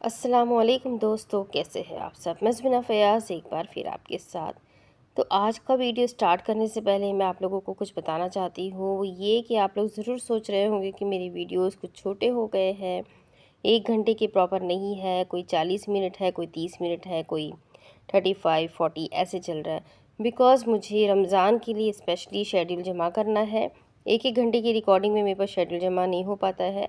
السلام علیکم دوستو، کیسے ہیں آپ سب؟ میں زبینہ فیاض ایک بار پھر آپ کے ساتھ۔ تو آج کا ویڈیو سٹارٹ کرنے سے پہلے میں آپ لوگوں کو کچھ بتانا چاہتی ہوں، وہ یہ کہ آپ لوگ ضرور سوچ رہے ہوں گے کہ میری ویڈیوز کچھ چھوٹے ہو گئے ہیں، 1 گھنٹے کے پراپر نہیں ہے، کوئی 40 منٹ ہے، کوئی 30 منٹ ہے، کوئی 35-40 ایسے چل رہا ہے۔ بیکاز مجھے رمضان کے لیے اسپیشلی شیڈول جمع کرنا ہے۔ 1 گھنٹے کی ریکارڈنگ میں میرے پاس شیڈول جمع نہیں ہو پاتا ہے،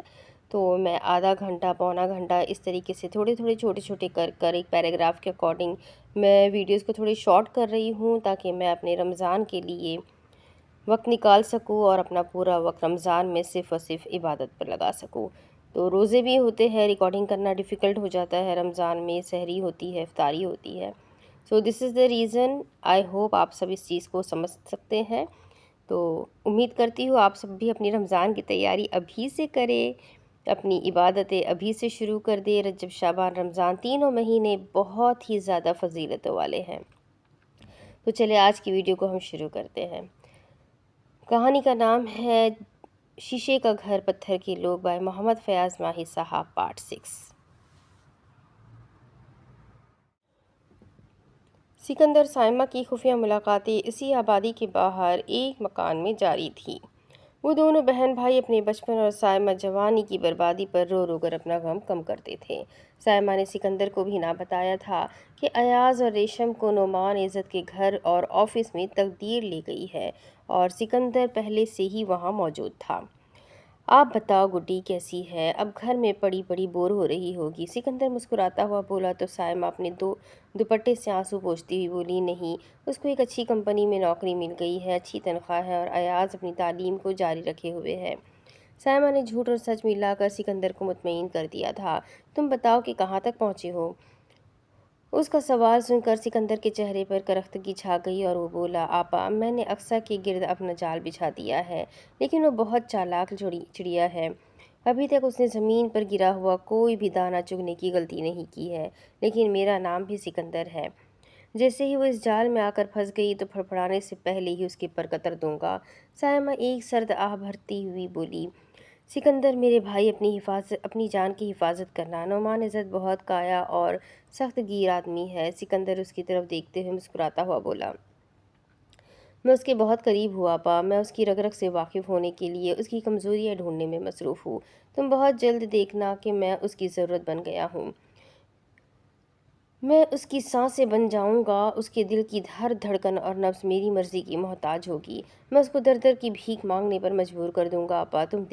تو میں آدھا گھنٹہ پونا گھنٹہ اس طریقے سے تھوڑے تھوڑے چھوٹے چھوٹے کر کر ایک پیراگراف کے اکارڈنگ میں ویڈیوز کو تھوڑی شارٹ کر رہی ہوں، تاکہ میں اپنے رمضان کے لیے وقت نکال سکوں اور اپنا پورا وقت رمضان میں صرف اور صرف عبادت پر لگا سکوں۔ تو روزے بھی ہوتے ہیں، ریکارڈنگ کرنا ڈیفیکلٹ ہو جاتا ہے، رمضان میں سحری ہوتی ہے، افطاری ہوتی ہے۔ سو دس از دا ریزن۔ آئی ہوپ آپ سب اس چیز کو سمجھ سکتے ہیں۔ تو امید کرتی ہوں آپ سب بھی اپنی رمضان کی تیاری ابھی سے کریں، اپنی عبادتیں ابھی سے شروع کر دے۔ رجب شعبان رمضان تینوں مہینے بہت ہی زیادہ فضیلتوں والے ہیں۔ تو چلے آج کی ویڈیو کو ہم شروع کرتے ہیں۔ کہانی کا نام ہے شیشے کا گھر پتھر کے لوگ بائی محمد فیاض ماہی صاحب، پارٹ 6۔ سکندر سائمہ کی خفیہ ملاقاتیں اسی آبادی کے باہر ایک مکان میں جاری تھی۔ وہ دونوں بہن بھائی اپنے بچپن اور سائمہ جوانی کی بربادی پر رو رو کر اپنا غم کم کرتے تھے۔ سائمہ نے سکندر کو بھی نہ بتایا تھا کہ ایاز اور ریشم کو نعمان عزت کے گھر اور آفس میں تقدیر لے گئی ہے اور سکندر پہلے سے ہی وہاں موجود تھا۔ آپ بتاؤ گڈی کیسی ہے؟ اب گھر میں پڑی پڑی بور ہو رہی ہوگی، سکندر مسکراتا ہوا بولا تو سائمہ اپنے دوپٹے سے آنسو پوچھتی ہوئی بولی، نہیں، اس کو ایک اچھی کمپنی میں نوکری مل گئی ہے، اچھی تنخواہ ہے اور ایاز اپنی تعلیم کو جاری رکھے ہوئے ہے۔ سائمہ نے جھوٹ اور سچ ملا کر سکندر کو مطمئن کر دیا تھا۔ تم بتاؤ کہ کہاں تک پہنچے ہو؟ اس کا سوال سن کر سکندر کے چہرے پر کرختگی چھا گئی اور وہ بولا، آپا، میں نے اقصیٰ کے گرد اپنا جال بچھا دیا ہے، لیکن وہ بہت چالاک چڑیا ہے۔ ابھی تک اس نے زمین پر گرا ہوا کوئی بھی دانہ چگنے کی غلطی نہیں کی ہے، لیکن میرا نام بھی سکندر ہے۔ جیسے ہی وہ اس جال میں آ کر پھنس گئی تو پھڑپڑانے سے پہلے ہی اس کے پر قطر دوں گا۔ سائمہ ایک سرد آہ بھرتی ہوئی بولی، سکندر میرے بھائی، اپنی جان کی حفاظت کرنا۔ نعمان عزت بہت کایا اور سخت گیر آدمی ہے۔ سکندر اس کی طرف دیکھتے ہوئے مسکراتا ہوا بولا، میں اس کے بہت قریب ہوں آپا، میں اس کی رگ رگ سے واقف ہونے کے لیے اس کی کمزوریاں ڈھونڈنے میں مصروف ہوں۔ تم بہت جلد دیکھنا کہ میں اس کی ضرورت بن گیا ہوں، میں اس کی سانسیں بن جاؤں گا، اس کے دل کی ہر دھڑکن اور نبض میری مرضی کی محتاج ہوگی، میں اس کو در در کی بھیک مانگنے پر مجبور کر دوں گا آپا، تم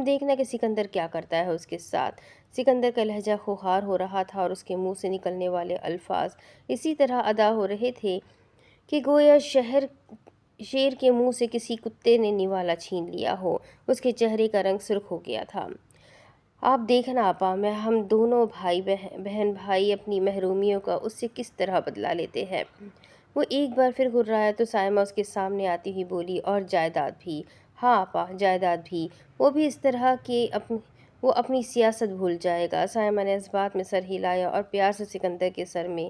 دیکھنا کہ سکندر کیا کرتا ہے اس کے ساتھ۔ سکندر کا لہجہ خوخار ہو رہا تھا اور اس کے منہ سے نکلنے والے الفاظ اسی طرح ادا ہو رہے تھے کہ گویا شیر کے منہ سے کسی کتے نے نوالا چھین لیا ہو۔ اس کے چہرے کا رنگ سرخ ہو گیا تھا۔ آپ دیکھنا آپا، ہم دونوں بہن بھائی اپنی محرومیوں کا اس سے کس طرح بدلہ لیتے ہیں۔ وہ ایک بار پھر گھرایا تو سائمہ اس کے سامنے آتی ہوئی بولی، اور جائیداد بھی؟ ہاں آپا، جائیداد بھی، وہ بھی اس طرح کہ وہ اپنی سیاست بھول جائے گا۔ سائمہ نے اس بات میں سر ہلایا اور پیار سے سکندر کے سر میں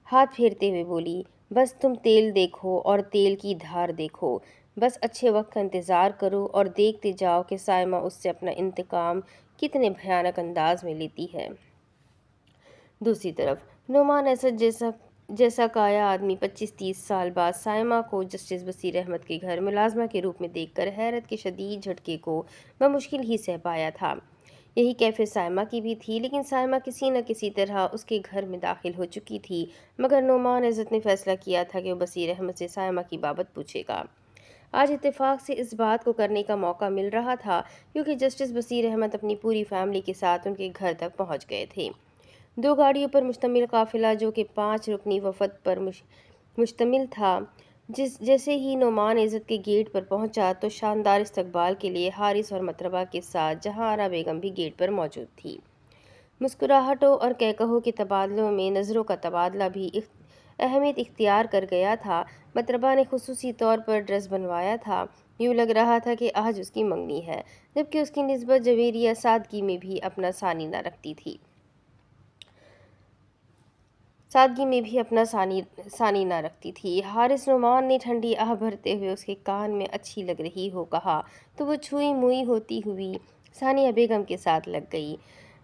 ہاتھ پھیرتے ہوئے بولی، بس تم تیل دیکھو اور تیل کی دھار دیکھو، بس اچھے وقت کا انتظار کرو اور دیکھتے جاؤ کہ سائمہ اس سے اپنا انتقام کتنے بھیانک انداز میں لیتی ہے۔ دوسری طرف نعمان اسد جیسا کایا آدمی 25-30 سال بعد سائمہ کو جسٹس بصیر احمد کے گھر ملازمہ کے روپ میں دیکھ کر حیرت کے شدید جھٹکے کو بمشکل ہی سہ پایا تھا۔ یہی کیفیت سائمہ کی بھی تھی، لیکن سائمہ کسی نہ کسی طرح اس کے گھر میں داخل ہو چکی تھی، مگر نعمان عزت نے فیصلہ کیا تھا کہ وہ بصیر احمد سے سائمہ کی بابت پوچھے گا۔ آج اتفاق سے اس بات کو کرنے کا موقع مل رہا تھا، کیونکہ جسٹس بصیر احمد اپنی پوری فیملی کے ساتھ ان کے گھر تک پہنچ گئے تھے۔ 2 گاڑیوں پر مشتمل قافلہ جو کہ 5 رکنی وفد پر مشتمل تھا، جیسے ہی نعمان عزت کے گیٹ پر پہنچا تو شاندار استقبال کے لیے حارث اور مطربہ کے ساتھ جہاں آرا بیگم بھی گیٹ پر موجود تھی۔ مسکراہٹوں اور کہکہوں کے تبادلوں میں نظروں کا تبادلہ بھی اہمیت اختیار کر گیا تھا۔ مطربہ نے خصوصی طور پر ڈریس بنوایا تھا، یوں لگ رہا تھا کہ آج اس کی منگنی ہے، جبکہ اس کی نسبت جویریہ سادگی میں بھی اپنا ثانی نہ رکھتی تھی۔ حارث نعمان نے ٹھنڈی آہ بھرتے ہوئے اس کے کان میں اچھی لگ رہی ہو کہا تو وہ چھوئی موئی ہوتی ہوئی ثانیہ بیگم کے ساتھ لگ گئی۔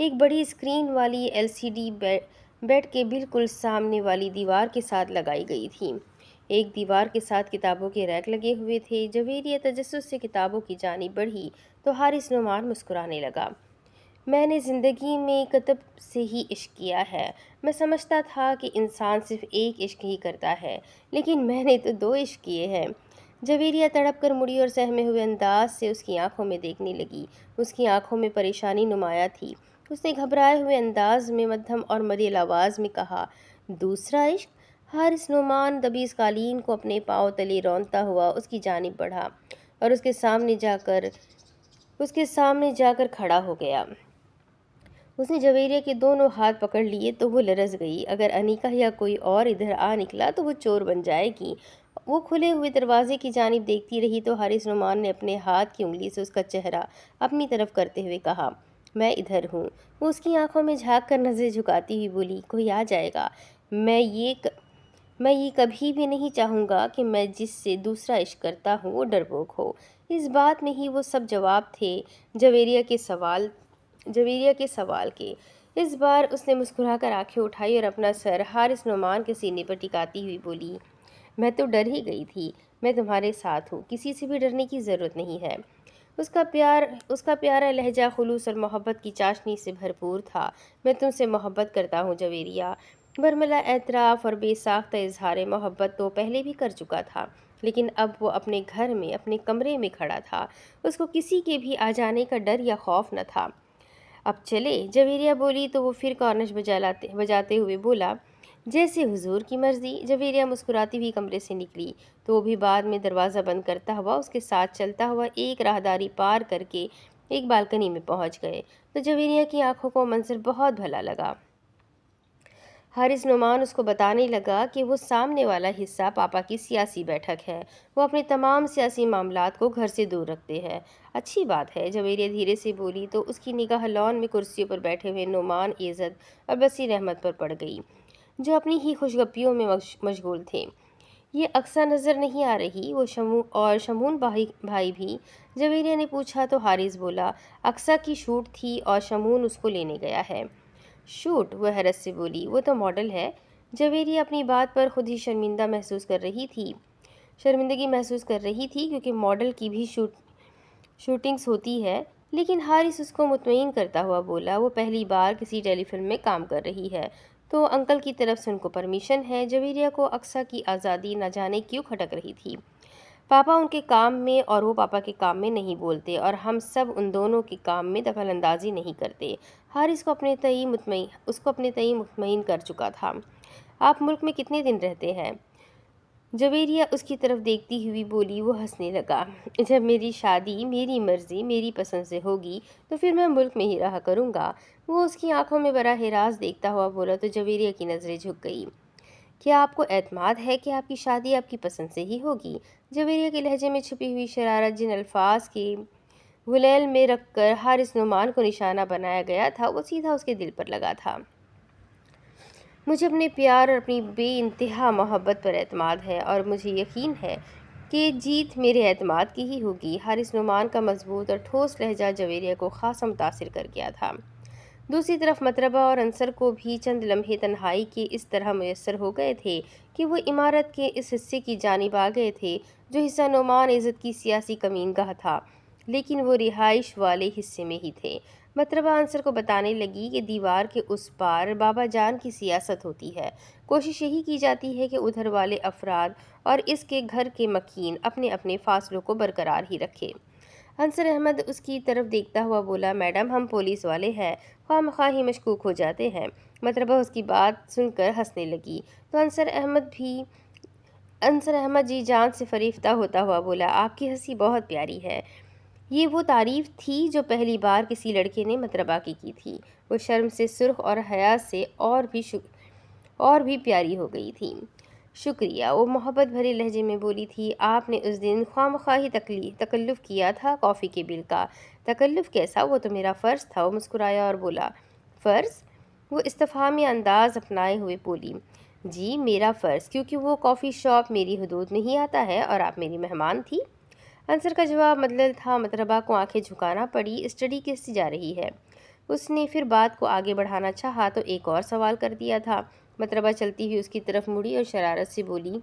ایک بڑی اسکرین والی LCD بیڈ کے بالکل سامنے والی دیوار کے ساتھ لگائی گئی تھی۔ ایک دیوار کے ساتھ کتابوں کے ریک لگے ہوئے تھے۔ جویریہ تجسس سے کتابوں کی جانب بڑھی تو حارث نعمان مسکرانے لگا۔ میں نے زندگی میں کتب سے ہی عشق کیا ہے۔ میں سمجھتا تھا کہ انسان صرف ایک عشق ہی کرتا ہے، لیکن میں نے تو 2 عشق کیے ہیں۔ جویریہ تڑپ کر مڑی اور سہمے ہوئے انداز سے اس کی آنکھوں میں دیکھنے لگی۔ اس کی آنکھوں میں پریشانی نمایاں تھی۔ اس نے گھبرائے ہوئے انداز میں مدھم اور مریل آواز میں کہا، دوسرا عشق؟ حارث نعمان دبیز قالین کو اپنے پاؤں تلے رونتا ہوا اس کی جانب بڑھا اور اس کے سامنے جا کر کھڑا ہو گیا۔ اس نے جویریہ کے دونوں ہاتھ پکڑ لیے تو وہ لرز گئی۔ اگر انیکا یا کوئی اور ادھر آ نکلا تو وہ چور بن جائے گی۔ وہ کھلے ہوئے دروازے کی جانب دیکھتی رہی تو حارث نعمان نے اپنے ہاتھ کی انگلی سے اس کا چہرہ اپنی طرف کرتے ہوئے کہا، میں ادھر ہوں۔ وہ اس کی آنکھوں میں جھانک کر نظریں جھکاتی ہوئی بولی، کوئی آ جائے گا۔ میں یہ کبھی بھی نہیں چاہوں گا کہ میں جس سے دوسرا عشق کرتا ہوں وہ ڈرپوک ہو۔ اس بات میں ہی وہ سب جواب تھے جویریہ کے سوال کے۔ اس بار اس نے مسکرا کر آنکھیں اٹھائی اور اپنا سر حارث نعمان کے سینے پر ٹکاتی ہوئی بولی، میں تو ڈر ہی گئی تھی۔ میں تمہارے ساتھ ہوں، کسی سے بھی ڈرنے کی ضرورت نہیں ہے۔ اس کا پیارا لہجہ خلوص اور محبت کی چاشنی سے بھرپور تھا۔ میں تم سے محبت کرتا ہوں جویریہ۔ برملا اعتراف اور بے ساختہ اظہار محبت تو پہلے بھی کر چکا تھا، لیکن اب وہ اپنے گھر میں اپنے کمرے میں کھڑا تھا۔ اس کو کسی کے بھی آ جانے کا ڈر یا خوف نہ تھا۔ اب چلے؟ جویریہ بولی تو وہ پھر کارنش بجاتے ہوئے بولا، جیسے حضور کی مرضی۔ جویریہ مسکراتی ہوئی کمرے سے نکلی تو وہ بھی بعد میں دروازہ بند کرتا ہوا اس کے ساتھ چلتا ہوا ایک راہداری پار کر کے ایک بالکنی میں پہنچ گئے تو جویریہ کی آنکھوں کو منظر بہت بھلا لگا۔ حارث نعمان اس کو بتانے لگا کہ وہ سامنے والا حصہ پاپا کی سیاسی بیٹھک ہے۔ وہ اپنے تمام سیاسی معاملات کو گھر سے دور رکھتے ہیں۔ اچھی بات ہے، جویریہ دھیرے سے بولی تو اس کی نگاہ لان میں کرسیوں پر بیٹھے ہوئے نعمان، عزت اور بصیر احمد پر پڑ گئی، جو اپنی ہی خوش گپیوں میں مشغول تھے۔ یہ اقصیٰ نظر نہیں آ رہی وہ شمون بھائی بھی؟ جویریہ نے پوچھا تو حارث بولا، اقصیٰ کی شوٹ تھی اور شمون اس کو لینے گیا ہے۔ شوٹ؟ وہ حیرت سے بولی، وہ تو ماڈل ہے۔ جویریہ اپنی بات پر خود ہی شرمندگی محسوس کر رہی تھی کیونکہ ماڈل کی بھی شوٹنگز ہوتی ہے، لیکن حارث اس کو مطمئن کرتا ہوا بولا، وہ پہلی بار کسی ٹیلی فلم میں کام کر رہی ہے تو انکل کی طرف سے ان کو پرمیشن ہے۔ جویریہ کو اقصیٰ کی آزادی نہ جانے کیوں کھٹک رہی تھی۔ پاپا ان کے کام میں اور وہ پاپا کے کام میں نہیں بولتے اور ہم سب ان دونوں کے کام میں دخل اندازی نہیں کرتے۔ حارث کو اپنے تئیں مطمئن کر چکا تھا۔ آپ ملک میں کتنے دن رہتے ہیں؟ جویریہ اس کی طرف دیکھتی ہوئی بولی۔ وہ ہنسنے لگا، جب میری شادی میری مرضی میری پسند سے ہوگی تو پھر میں ملک میں ہی رہا کروں گا۔ وہ اس کی آنکھوں میں براہ راست دیکھتا ہوا بولا تو جویریہ کی نظریں جھک گئی۔ کیا آپ کو اعتماد ہے کہ آپ کی شادی آپ کی پسند سے ہی ہوگی؟ جویریہ کے لہجے میں چھپی ہوئی شرارت جن الفاظ کے غلیل میں رکھ کر حارث نعمان کو نشانہ بنایا گیا تھا وہ سیدھا اس کے دل پر لگا تھا۔ مجھے اپنے پیار اور اپنی بے انتہا محبت پر اعتماد ہے اور مجھے یقین ہے کہ جیت میرے اعتماد کی ہی ہوگی۔ حارث نعمان کا مضبوط اور ٹھوس لہجہ جویریہ کو خاصا متاثر کر گیا تھا۔ دوسری طرف مطربہ اور انصر کو بھی چند لمحے تنہائی کے اس طرح میسر ہو گئے تھے کہ وہ عمارت کے اس حصے کی جانب آ گئے تھے جو حصہ نعمان عزت کی سیاسی کمین گاہ تھا، لیکن وہ رہائش والے حصے میں ہی تھے۔ مطربہ انصر کو بتانے لگی کہ دیوار کے اس پار بابا جان کی سیاست ہوتی ہے۔ کوشش یہی کی جاتی ہے کہ ادھر والے افراد اور اس کے گھر کے مکین اپنے اپنے فاصلوں کو برقرار ہی رکھے۔ انصر احمد اس کی طرف دیکھتا ہوا بولا، میڈم ہم پولیس والے ہیں، خواہ مخواہ ہی مشکوک ہو جاتے ہیں۔ مطربہ اس کی بات سن کر ہنسنے لگی تو انصر احمد جی جان سے فریفتہ ہوتا ہوا بولا، آپ کی ہنسی بہت پیاری ہے۔ یہ وہ تعریف تھی جو پہلی بار کسی لڑکے نے مطربہ کی تھی۔ وہ شرم سے سرخ اور حیا سے اور بھی پیاری ہو گئی تھی۔ شکریہ، وہ محبت بھرے لہجے میں بولی تھی، آپ نے اس دن خواہ مخواہ ہی تکلف کیا تھا کافی کے بل کا۔ تکلف کیسا؟ وہ تو میرا فرض تھا۔ وہ مسکرایا اور بولا، فرض؟ وہ استفہامی انداز اپنائے ہوئے بولی، جی میرا فرض، کیونکہ وہ کافی شاپ میری حدود میں ہی آتا ہے اور آپ میری مہمان تھی۔ انصر کا جواب مدلل تھا۔ مطربہ کو آنکھیں جھکانا پڑی، اسٹڈی کیسی جا رہی ہے؟ اس نے پھر بات کو آگے بڑھانا چاہا تو ایک اور سوال کر دیا تھا۔ مطربہ چلتی ہوئی اس کی طرف مڑی اور شرارت سے بولی،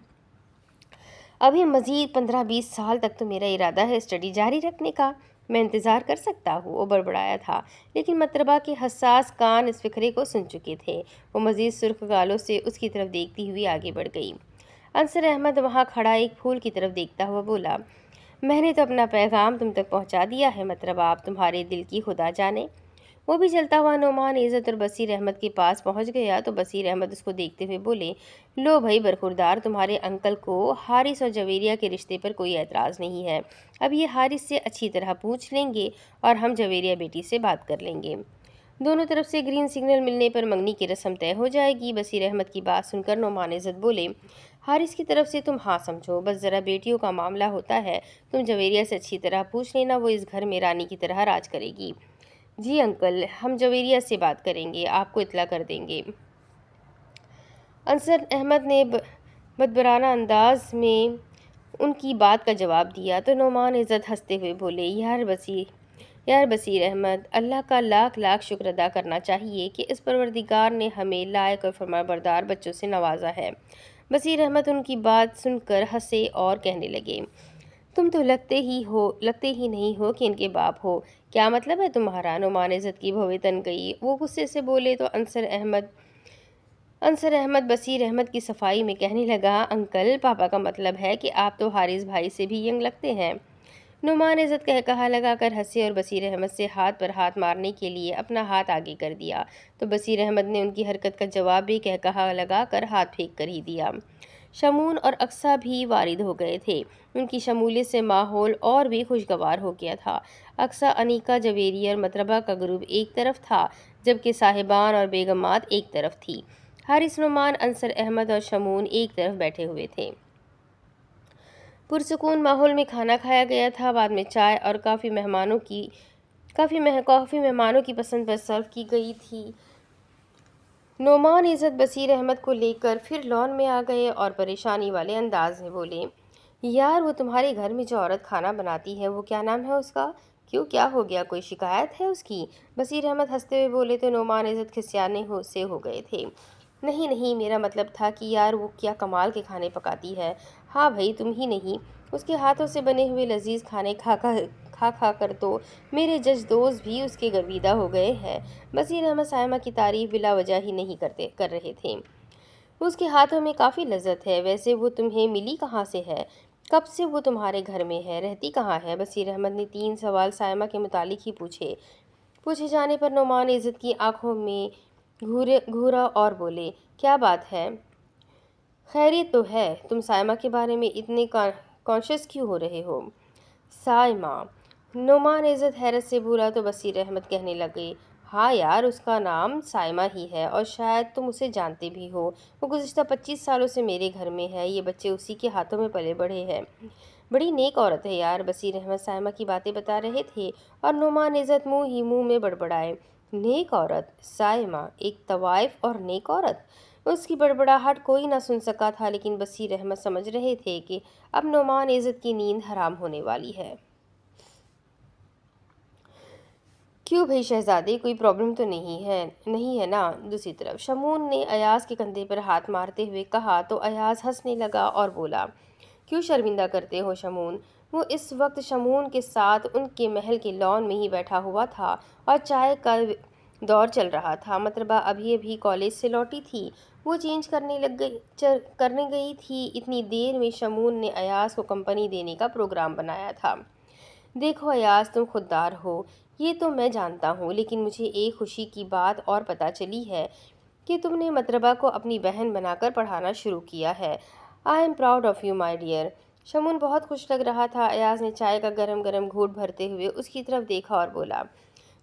ابھی مزید 15-20 سال تک تو میرا ارادہ ہے اسٹڈی جاری رکھنے کا، میں انتظار کر سکتا ہوں۔ وہ بڑبڑایا تھا، لیکن مطربہ کے حساس کان اس فقرے کو سن چکے تھے۔ وہ مزید سرخ گالوں سے اس کی طرف دیکھتی ہوئی آگے بڑھ گئی۔ انصر احمد وہاں کھڑا ایک پھول کی طرف دیکھتا ہوا بولا، میں نے تو اپنا پیغام تم تک پہنچا دیا ہے مطربہ، آپ تمہارے دل کی خدا جانے۔ وہ بھی چلتا ہوا نعمان عزت اور بصیر احمد کے پاس پہنچ گیا تو بصیر احمد اس کو دیکھتے ہوئے بولے، لو بھائی برخوردار، تمہارے انکل کو حارث اور جویریہ کے رشتے پر کوئی اعتراض نہیں ہے۔ اب یہ حارث سے اچھی طرح پوچھ لیں گے اور ہم جویریہ بیٹی سے بات کر لیں گے۔ دونوں طرف سے گرین سگنل ملنے پر منگنی کی رسم طے ہو جائے گی۔ بصیر احمد کی بات سن کر نعمان عزت بولے، حارث کی طرف سے تم ہاں سمجھو، بس ذرا بیٹیوں کا معاملہ ہوتا ہے، تم جویریہ سے اچھی طرح پوچھ لینا، وہ اس گھر میں رانی کی طرح راج کرے گی۔ جی انکل، ہم جویریہ سے بات کریں گے، آپ کو اطلاع کر دیں گے۔ انصر احمد نے بدبرانہ انداز میں ان کی بات کا جواب دیا تو نعمان عزت ہنستے ہوئے بولے، یار بصیر احمد، اللہ کا لاکھ لاکھ شکر ادا کرنا چاہیے کہ اس پروردگار نے ہمیں لائق اور فرمانبردار بچوں سے نوازا ہے۔ بصیر احمد ان کی بات سن کر ہنسے اور کہنے لگے، تم تو لگتے ہی نہیں ہو کہ ان کے باپ ہو، کیا مطلب ہے تمہارا؟ نعمان عزت کی بھویں تن گئی۔ وہ غصے سے بولے تو انصر احمد بصیر احمد کی صفائی میں کہنے لگا، انکل، پاپا کا مطلب ہے کہ آپ تو حارث بھائی سے بھی ینگ لگتے ہیں۔ نعمان عزت کہا لگا کر ہنسے اور بصیر احمد سے ہاتھ پر ہاتھ مارنے کے لیے اپنا ہاتھ آگے کر دیا تو بصیر احمد نے ان کی حرکت کا جواب بھی کہا لگا کر ہاتھ پھینک کر ہی دیا۔ شمون اور اقصیٰ بھی وارد ہو گئے تھے۔ ان کی شمولیت سے ماحول اور بھی خوشگوار ہو گیا تھا۔ اقصیٰ، انیکا، جویریہ اور مطربہ کا گروپ ایک طرف تھا، جبکہ صاحبان اور بیگمات ایک طرف تھی۔ حارث، نعمان، انصر احمد اور شمون ایک طرف بیٹھے ہوئے تھے۔ پرسکون ماحول میں کھانا کھایا گیا تھا۔ بعد میں چائے اور کافی مہمانوں کی پسند پر سرو کی گئی تھی۔ نعمان عزت بصیر احمد کو لے کر پھر لان میں آ گئے اور پریشانی والے انداز میں بولے، یار وہ تمہارے گھر میں جو عورت کھانا بناتی ہے وہ کیا نام ہے اس کا؟ کیوں، کیا ہو گیا، کوئی شکایت ہے اس کی؟ بصیر احمد ہنستے ہوئے بولے تو نعمان عزت کھسیانے سے ہو گئے تھے۔ نہیں، میرا مطلب تھا کہ یار وہ کیا کمال کے کھانے پکاتی ہے۔ ہاں بھائی، تم ہی نہیں، اس کے ہاتھوں سے بنے ہوئے لذیذ کھانے کھا کر تو میرے جج دوست بھی اس کے گرویدہ ہو گئے ہیں۔ بصیر احمد سائمہ کی تعریف بلا وجہ ہی نہیں کر رہے تھے۔ اس کے ہاتھوں میں کافی لذت ہے۔ ویسے وہ تمہیں ملی کہاں سے ہے؟ کب سے وہ تمہارے گھر میں ہے؟ رہتی کہاں ہے؟ بصیر احمد نے 3 سوال سائمہ کے متعلق ہی پوچھے جانے پر نعمان عزت کی آنکھوں میں گھورا اور بولے، کیا بات ہے؟ خیریت تو ہے؟ تم سائمہ کے بارے میں اتنے کانشیس کیوں ہو رہے ہو؟ سائمہ، نعمان عزت حیرت سے بولا تو بصیر احمد کہنے لگے، ہاں یار، اس کا نام سائمہ ہی ہے اور شاید تم اسے جانتے بھی ہو۔ وہ گزشتہ 25 سالوں سے میرے گھر میں ہے، یہ بچے اسی کے ہاتھوں میں پلے بڑھے ہیں۔ بڑی نیک عورت ہے یار۔ بصیر احمد سائمہ کی باتیں بتا رہے تھے اور نعمان عزت منہ ہی منہ میں بڑبڑائے، نیک عورت؟ سائمہ ایک طوائف اور نیک عورت؟ اس کی بڑبڑاہٹ کوئی نہ سن سکا تھا، لیکن بصیر احمد سمجھ رہے تھے کہ اب نعمان عزت کی نیند حرام ہونے والی ہے۔ کیوں بھائی شہزادے، کوئی پرابلم تو نہیں ہے نا؟ دوسری طرف شمون نے ایاز کے کندھے پر ہاتھ مارتے ہوئے کہا تو ایاز ہنسنے لگا اور بولا، کیوں شرمندہ کرتے ہو شمون؟ وہ اس وقت شمون کے ساتھ ان کے محل کے لان میں ہی بیٹھا ہوا تھا اور چائے کا دور چل رہا تھا۔ مطربہ ابھی کالج سے لوٹی تھی، وہ چینج کرنے گئی تھی۔ اتنی دیر میں شمون نے ایاز کو کمپنی دینے کا پروگرام بنایا تھا۔ دیکھو ایاز، تم خوددار ہو، یہ تو میں جانتا ہوں، لیکن مجھے ایک خوشی کی بات اور پتہ چلی ہے کہ تم نے مطربہ کو اپنی بہن بنا کر پڑھانا شروع کیا ہے۔ I am proud of you my dear. Shamoon بہت خوش لگ رہا تھا۔ ایاز نے چائے کا گرم گھونٹ بھرتے ہوئے اس کی طرف دیکھا اور بولا،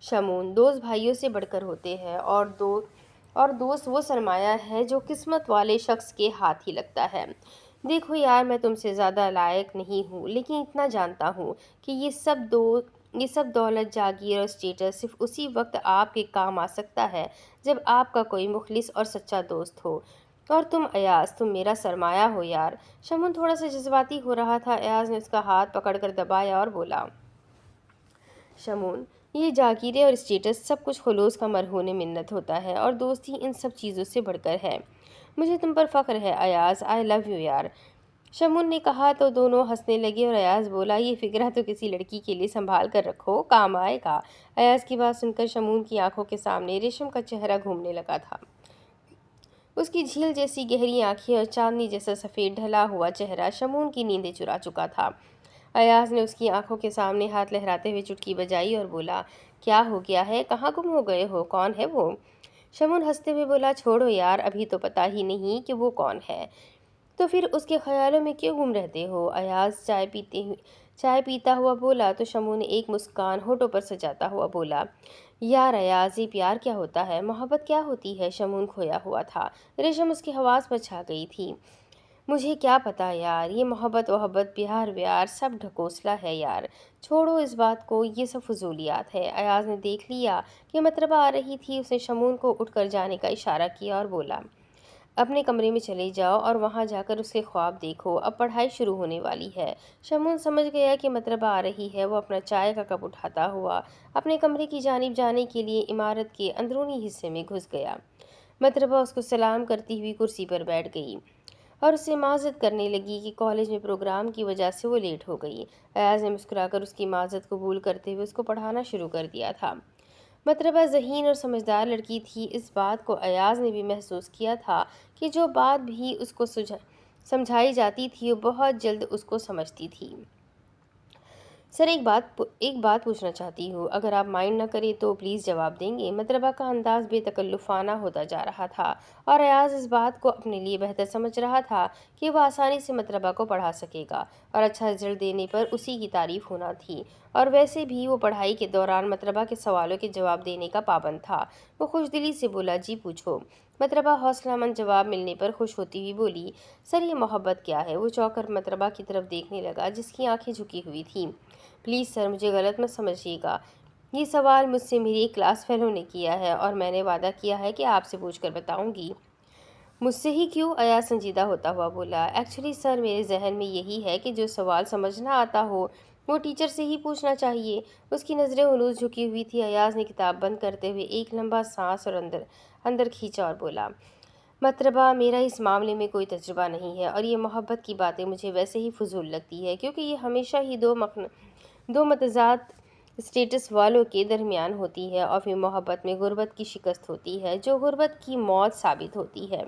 شمون، دوست بھائیوں سے بڑھ کر ہوتے ہیں اور دوست وہ سرمایہ ہے جو قسمت والے شخص کے ہاتھ ہی لگتا ہے۔ دیکھو یار، میں تم سے زیادہ لائق نہیں ہوں، لیکن اتنا جانتا ہوں کہ یہ سب دولت، جاگیر اور اسٹیٹس صرف اسی وقت آپ کے کام آ سکتا ہے جب آپ کا کوئی مخلص اور سچا دوست ہو، اور تم ایاز، تم میرا سرمایہ ہو یار۔ شمون تھوڑا سا جذباتی ہو رہا تھا۔ ایاز نے اس کا ہاتھ پکڑ کر دبایا اور بولا، شمون، یہ جاگیریں اور اسٹیٹس سب کچھ خلوص کا مرہون منت ہوتا ہے، اور دوستی ان سب چیزوں سے بڑھ کر ہے۔ مجھے تم پر فخر ہے ایاز، آئی لو یو یار۔ شمون نے کہا تو دونوں ہنسنے لگے، اور ایاز بولا یہ فکرہ تو کسی لڑکی کے لیے سنبھال کر رکھو، کام آئے گا۔ ایاز کی بات سن کر شمون کی آنکھوں کے سامنے ریشم کا چہرہ گھومنے لگا تھا۔ اس کی جھیل جیسی گہری آنکھیں اور چاندنی جیسا سفید ڈھلا ہوا چہرہ شمون کی نیندیں چرا چکا تھا۔ ایاز نے اس کی آنکھوں کے سامنے ہاتھ لہراتے ہوئے چٹکی بجائی اور بولا، کیا ہو گیا ہے، کہاں گم ہو گئے ہو، کون ہے وہ؟ شمون ہنستے ہوئے بولا، چھوڑو یار، ابھی تو پتہ ہی نہیں کہ وہ کون ہے، تو پھر اس کے خیالوں میں کیوں گم رہتے ہو؟ ایاز چائے پیتا ہوا بولا تو شمون نے ایک مسکان ہونٹوں پر سجاتا ہوا بولا، یار ایاز، یہ پیار کیا ہوتا ہے، محبت کیا ہوتی ہے؟ شمون کھویا ہوا تھا، ریشم اس کی حواس پر چھا گئی تھی۔ مجھے کیا پتا یار، یہ محبت وحبت پیار ویار سب ڈھکوسلا ہے یار، چھوڑو اس بات کو، یہ سب فضولیات ہے۔ ایاز نے دیکھ لیا کہ مطربہ آ رہی تھی، اس نے شمون کو اٹھ کر جانے کا اشارہ کیا اور بولا، اپنے کمرے میں چلے جاؤ اور وہاں جا کر اس کے خواب دیکھو، اب پڑھائی شروع ہونے والی ہے۔ شمون سمجھ گیا کہ مطربہ آ رہی ہے، وہ اپنا چائے کا کپ اٹھاتا ہوا اپنے کمرے کی جانب جانے کے لیے عمارت کے اندرونی حصے میں گھس گیا۔ مطربہ اس کو سلام کرتی ہوئی کرسی پر بیٹھ گئی اور اس سے معذرت کرنے لگی کہ کالج میں پروگرام کی وجہ سے وہ لیٹ ہو گئی۔ ایاز نے مسکرا کر اس کی معذرت قبول کرتے ہوئے اس کو پڑھانا شروع کر دیا تھا۔ مطربہ ذہین اور سمجھدار لڑکی تھی، اس بات کو ایاز نے بھی محسوس کیا تھا کہ جو بات بھی اس کو سمجھائی جاتی تھی وہ بہت جلد اس کو سمجھتی تھی۔ سر، ایک بات پوچھنا چاہتی ہوں، اگر آپ مائنڈ نہ کریں تو پلیز جواب دیں گے۔ مطربہ کا انداز بے تکلفانہ ہوتا جا رہا تھا، اور ایاز اس بات کو اپنے لیے بہتر سمجھ رہا تھا کہ وہ آسانی سے مطربہ کو پڑھا سکے گا اور اچھا رزلٹ دینے پر اسی کی تعریف ہونا تھی، اور ویسے بھی وہ پڑھائی کے دوران مطربہ کے سوالوں کے جواب دینے کا پابند تھا۔ وہ خوش دلی سے بولا، جی پوچھو۔ مطربہ حوصلہ مند جواب ملنے پر خوش ہوتی ہوئی بولی، سر، یہ محبت کیا ہے؟ وہ چونک کر مطربہ کی طرف دیکھنے لگا جس کی آنکھیں جھکی ہوئی تھیں۔ پلیز سر، مجھے غلط مت سمجھیے گا، یہ سوال مجھ سے میری ایک کلاس فیلو نے کیا ہے اور میں نے وعدہ کیا ہے کہ آپ سے پوچھ کر بتاؤں گی۔ مجھ سے ہی کیوں؟ ایاز سنجیدہ ہوتا ہوا بولا، ایکچولی سر، میرے ذہن میں یہی ہے کہ جو سوال سمجھ نہ آتا ہو وہ ٹیچر سے ہی پوچھنا چاہیے۔ اس کی نظریں ہنوز جھکی ہوئی تھی۔ ایاز نے کتاب بند کرتے ہوئے ایک لمبا سانس اور اندر کھینچا اور بولا، مطربہ، میرا اس معاملے میں کوئی تجربہ نہیں ہے، اور یہ محبت کی باتیں مجھے ویسے ہی فضول لگتی ہے، کیونکہ یہ ہمیشہ ہی دو متضاد اسٹیٹس والوں کے درمیان ہوتی ہے، اور پھر محبت میں غربت کی شکست ہوتی ہے جو غربت کی موت ثابت ہوتی ہے،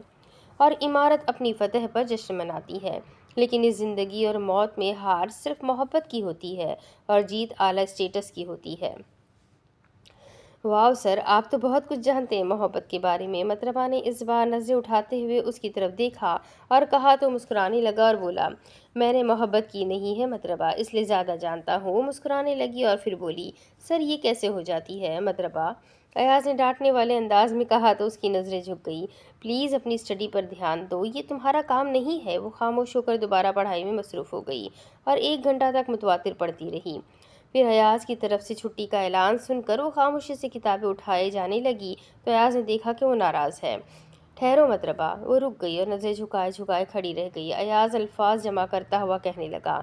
اور عمارت اپنی فتح پر جشن مناتی ہے، لیکن اس زندگی اور موت میں ہار صرف محبت کی ہوتی ہے اور جیت اعلیٰ اسٹیٹس کی ہوتی ہے۔ واو سر، آپ تو بہت کچھ جانتے ہیں محبت کے بارے میں۔ مطربہ نے اس بار نظریں اٹھاتے ہوئے اس کی طرف دیکھا اور کہا تو مسکرانے لگا اور بولا، میں نے محبت کی نہیں ہے مطربہ، اس لیے زیادہ جانتا ہوں۔ وہ مسکرانے لگی اور پھر بولی، سر، یہ کیسے ہو جاتی ہے مطربہ؟ ایاز نے ڈانٹنے والے انداز میں کہا تو اس کی نظریں جھک گئی۔ پلیز اپنی اسٹڈی پر دھیان دو، یہ تمہارا کام نہیں ہے۔ وہ خاموش ہو کر دوبارہ پڑھائی میں مصروف ہو گئی اور 1 گھنٹہ تک متواتر پڑھتی رہی۔ پھر ایاز کی طرف سے چھٹی کا اعلان سن کر وہ خاموشی سے کتابیں اٹھائے جانے لگی تو ایاز نے دیکھا کہ وہ ناراض ہے۔ ٹھہرو مطربہ۔ وہ رک گئی اور نظریں جھکائے کھڑی رہ گئی۔ ایاز الفاظ جمع کرتا ہوا کہنے لگا،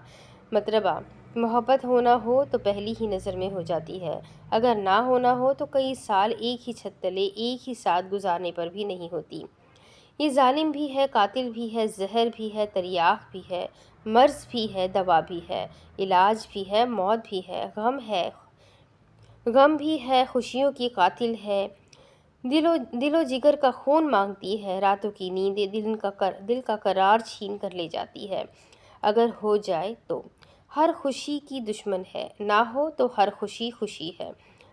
مطربہ، محبت ہونا ہو تو پہلی ہی نظر میں ہو جاتی ہے، اگر نہ ہونا ہو تو کئی سال ایک ہی چھت تلے ایک ہی ساتھ گزارنے پر بھی نہیں ہوتی۔ یہ ظالم بھی ہے، قاتل بھی ہے، زہر بھی ہے، تریاق بھی ہے، مرض بھی ہے، دوا بھی ہے، علاج بھی ہے، موت بھی ہے، غم بھی ہے، خوشیوں کی قاتل ہے، دل و جگر کا خون مانگتی ہے، راتوں کی نیندیں دل کا قرار چھین کر لے جاتی ہے، اگر ہو جائے تو ہر خوشی کی دشمن ہے، نہ ہو تو ہر خوشی خوشی ہے،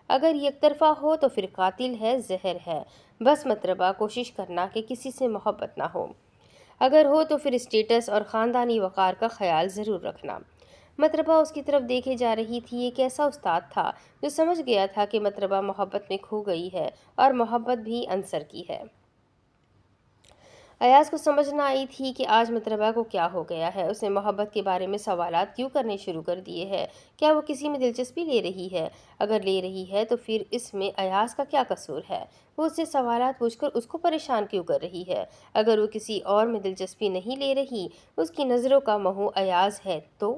اگر یک طرفہ ہو تو پھر قاتل ہے، زہر ہے۔ بس مطربہ، کوشش کرنا کہ کسی سے محبت نہ ہو، اگر ہو تو پھر اسٹیٹس اور خاندانی وقار کا خیال ضرور رکھنا۔ مطربہ اس کی طرف دیکھے جا رہی تھی۔ ایک ایسا استاد تھا جو سمجھ گیا تھا کہ مطربہ محبت میں کھو گئی ہے اور محبت بھی عنصر کی ہے۔ ایاز کو سمجھ نہ آئی تھی کہ آج مطربہ کو کیا ہو گیا ہے، اس نے محبت کے بارے میں سوالات کیوں کرنے شروع کر دیے ہیں؟ کیا وہ کسی میں دلچسپی لے رہی ہے؟ اگر لے رہی ہے تو پھر اس میں ایاز کا کیا قصور ہے؟ وہ اس سے سوالات پوچھ کر اس کو پریشان کیوں کر رہی ہے؟ اگر وہ کسی اور میں دلچسپی نہیں لے رہی، اس کی نظروں کا محو ایاز ہے تو